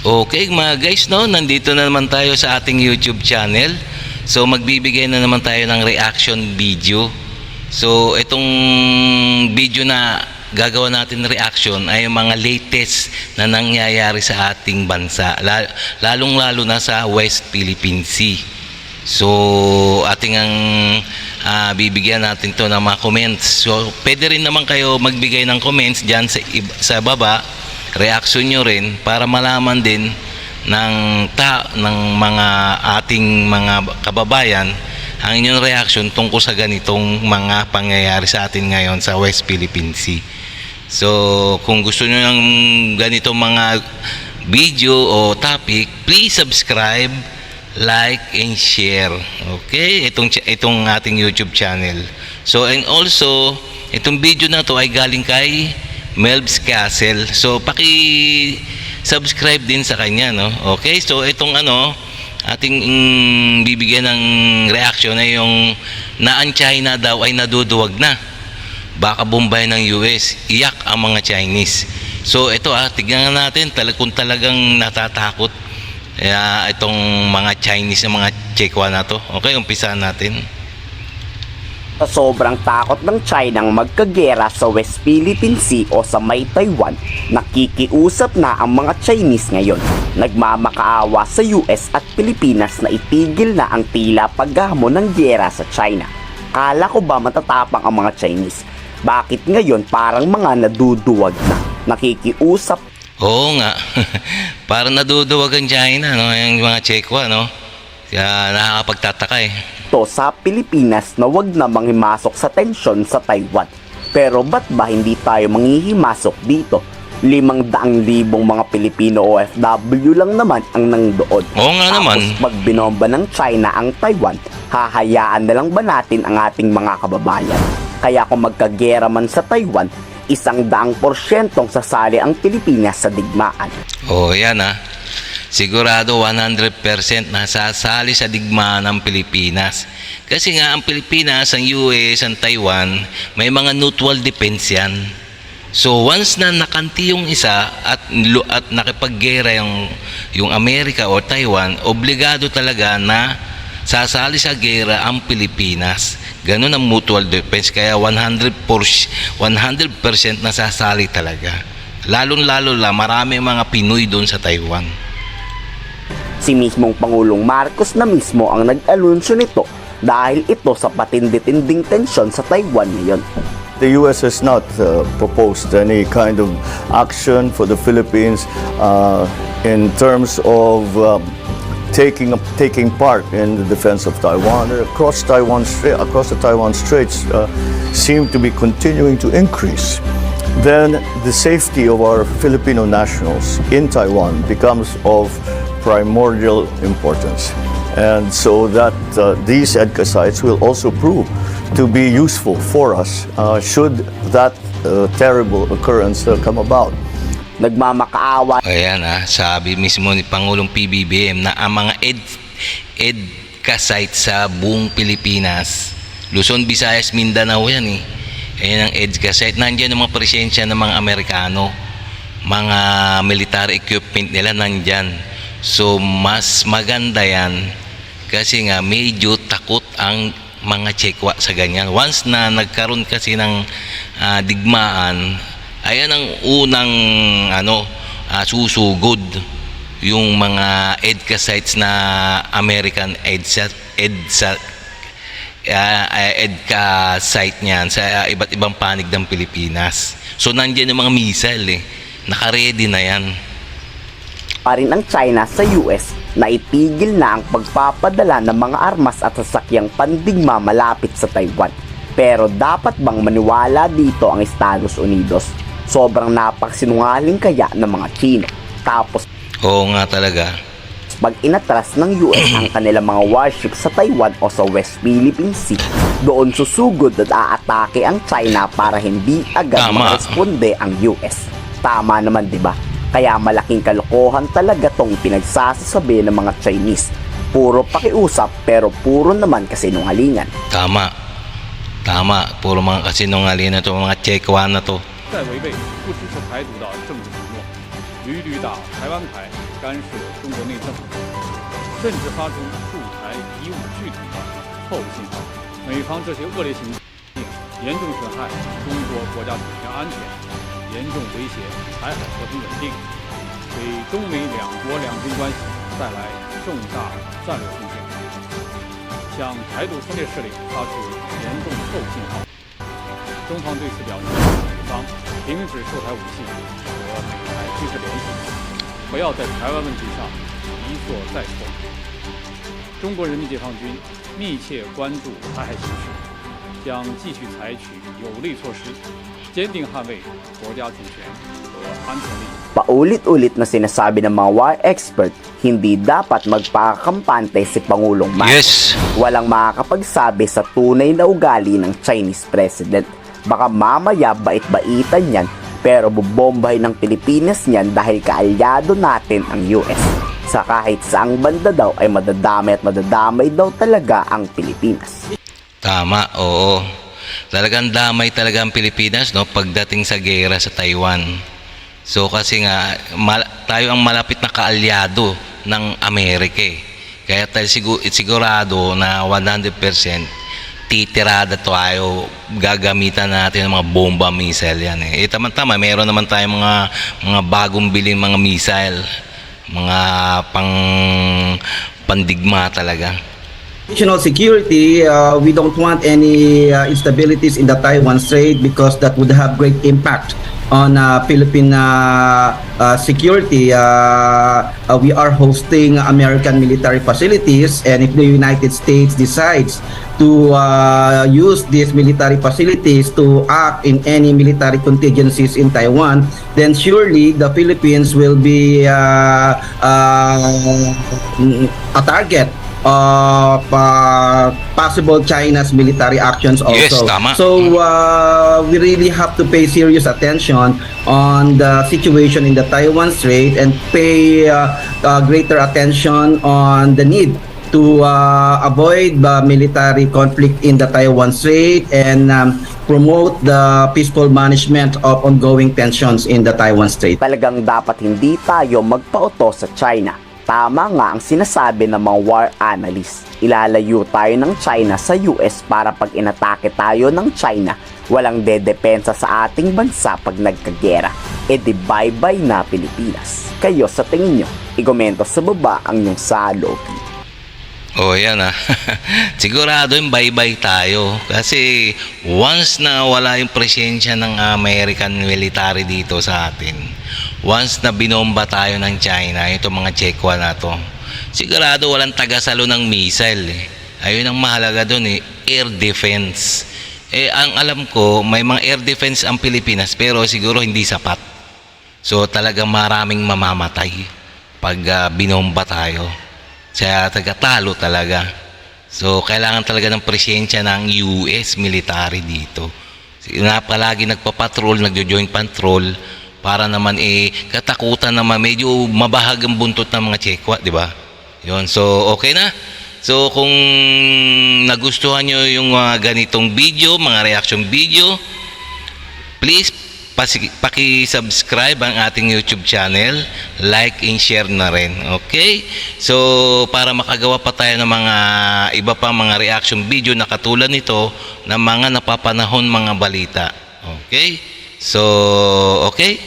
Okay mga guys, no, nandito na naman tayo sa ating YouTube channel. So magbibigay na naman tayo ng reaction video. So itong video na gagawa natin reaction ay yung mga latest na nangyayari sa ating bansa, lalong lalo na sa West Philippine Sea. So ating ang bibigyan natin to ng mga comments. So pwede rin naman kayo magbigay ng comments dyan sa baba, reaction nyo rin para malaman din ng mga ating mga kababayan ang inyong reaction tungkol sa ganitong mga pangyayari sa atin ngayon sa West Philippine Sea. So kung gusto nyo ng ganitong mga video o topic, please subscribe, like and share. Okay, itong ating YouTube channel. So and also itong video na to ay galing kay Melbs Castle. So paki-subscribe din sa kanya, no? Okay, so itong ating bibigyan ng reaction ay yung ang China daw ay naduduwag na. Baka Bombay ng US, iyak ang mga Chinese. So ito tignan natin kung talagang natatakot itong mga Chinese na mga Chekwa na to. Okay, umpisahan natin. Sa sobrang takot ng China ang magkagera sa West Philippine Sea o sa may Taiwan, nakikiusap na ang mga Chinese ngayon. Nagmamakaawa sa US at Pilipinas na itigil na ang tila paghamon ng gera sa China. Kala ko ba matatapang ang mga Chinese? Bakit ngayon parang mga naduduwag na? Nakikiusap. Oo nga. Parang naduduwag ang China, no? Yung mga Chekwa, no? Kaya nakakapagtataka eh. To sa Pilipinas na wag na manghimasok sa tensyon sa Taiwan. Pero ba't ba hindi tayo manghihimasok dito? 500,000 mga Pilipino OFW lang naman ang nangdoon. Oo nga naman. Tapos pag binomba ng China ang Taiwan, hahayaan na lang ba natin ang ating mga kababayan? Kaya kung magkagera man sa Taiwan, 100% sasali ang Pilipinas sa digmaan. Oh, yan sigurado 100% na sasali sa digmaan ng Pilipinas. Kasi nga ang Pilipinas, ang US, ang Taiwan, may mga mutual defense yan. So once na nakanti yung isa at nakipaggera yung Amerika o Taiwan, obligado talaga na sasali sa gera ang Pilipinas. Ganun ang mutual defense. Kaya 100% na sasali talaga. Lalong-lalo marami mga Pinoy doon sa Taiwan. Si mismong Pangulong Marcos na mismo ang nag-anunsyo nito dahil ito sa patindi-tinding tensyon sa Taiwan ngayon. The U.S. has not proposed any kind of action for the Philippines in terms of taking part in the defense of Taiwan. Across the Taiwan Straits seem to be continuing to increase. Then the safety of our Filipino nationals in Taiwan becomes of primordial importance. And so that these EDCA sites will also prove to be useful for us should that terrible occurrence come about. Nagmamakaawa. Ayan sabi mismo ni Pangulong PBBM na ang mga EDCA sites sa buong Pilipinas, Luzon, Visayas, Mindanao yan Ayan ang EDCA site. Nandiyan ang mga presensya ng mga Amerikano, mga military equipment nila nandyan. So mas maganda yan kasi nga medyo takot ang mga Chekwa sa ganyan. Once na nagkaroon kasi ng digmaan, ayan ang unang susugod yung mga EDCA sites na American EDCA site niyan sa iba't ibang panig ng Pilipinas. So nandiyan yung mga missile naka-ready na yan. Pa rin ang China sa US na itigil na ang pagpapadala ng mga armas at sasakyang pandigma malapit sa Taiwan. Pero dapat bang maniwala dito ang Estados Unidos? Sobrang napaksinungaling kaya ng mga Chino. Tapos Oo nga talaga. pag inatras ng US ang kanilang mga warships sa Taiwan o sa West Philippine Sea, doon susugod at aatake ang China para hindi agad maresponde ang US. Tama naman, di ba? Kaya malaking kalokohan talaga tong pinagsasasabi ng mga Chinese. Puro pakiusap pero puro naman kasinungalingan. Tama. Puro mga kasinungalingan to, mga Chekwa na to. 再违背不支持台独的政治承诺。屡屡打台湾牌，干涉中国内政，甚至发出驻台以武拒统的错误信号。美方这些恶劣行径严重损害中国国家主权安全，严重威胁台海和平稳定，给中美两国两军关系带来重大战略风险，向台独分裂势力发出严重错误信号。中方对此表示，美方停止售台武器和美台军事联系，不要在台湾问题上一错再错。中国人民解放军密切关注台海形势，将继续采取有力措施，坚定捍卫国家主权和安全利益。Paulit-ulit na sinasabi ng mga war expert, hindi dapat magpakakampante si Pangulong Marcos. Yes. Walang makakapagsabi sa tunay na ugali ng Chinese president. Baka mamaya bait-baitan yan, pero bubombahin ng Pilipinas niyan dahil kaalyado natin ang US. Sa kahit saang banda daw ay madadamay at madadamay daw talaga ang Pilipinas. Tama, oo. Talagang damay talaga ang Pilipinas, no, pagdating sa gera sa Taiwan. So kasi nga tayo ang malapit na kaalyado ng Amerika eh. Kaya tayo sigurado na 100% titirada tayo, gagamitan natin ng mga bomba missile yan eh. Tama-tama, meron naman tayong mga bagong bilhin mga missile, mga pandigma talaga. Regional security, we don't want any instabilities in the Taiwan Strait because that would have great impact on Philippine security. We are hosting American military facilities, and if the United States decides to use these military facilities to act in any military contingencies in Taiwan, then surely the Philippines will be a target of possible China's military actions also. Yes, tama. So we really have to pay serious attention on the situation in the Taiwan Strait and pay greater attention on the need to avoid the military conflict in the Taiwan Strait and promote the peaceful management of ongoing tensions in the Taiwan Strait. Talagang dapat hindi tayo magpauto sa China. Tama nga ang sinasabi ng mga war analysts. Ilalayo tayo ng China sa US para pag inatake tayo ng China, walang dedepensa sa ating bansa pag nagkagera. E di bye-bye na Pilipinas. Kayo sa tingin nyo, ikomento sa baba ang inyong saloobin. Oh, yan ah. Sigurado yung bye-bye tayo. Kasi once na wala yung presensya ng American military dito sa atin, once na binomba tayo ng China, itong mga Chekwa na to, sigurado walang tagasalo ng missile eh. Ayun ang mahalaga doon eh, air defense. Eh, ang alam ko, may mga air defense ang Pilipinas, pero siguro hindi sapat. So talagang maraming mamamatay pag binomba tayo. Kaya tagatalo talaga. So kailangan talaga ng presensya ng US military dito. Na palagi nagpapatrol, nagjo-joint patrol para naman katakutan naman, medyo mabahag ang buntot ng mga Chekwa, di ba? Yun, so okay na. So kung nagustuhan nyo yung ganitong video, mga reaction video, please paki-subscribe ang ating YouTube channel, like and share na rin. Okay? So para makagawa pa tayo ng mga iba pa mga reaction video na katulad nito ng mga napapanahon mga balita. Okay? So okay?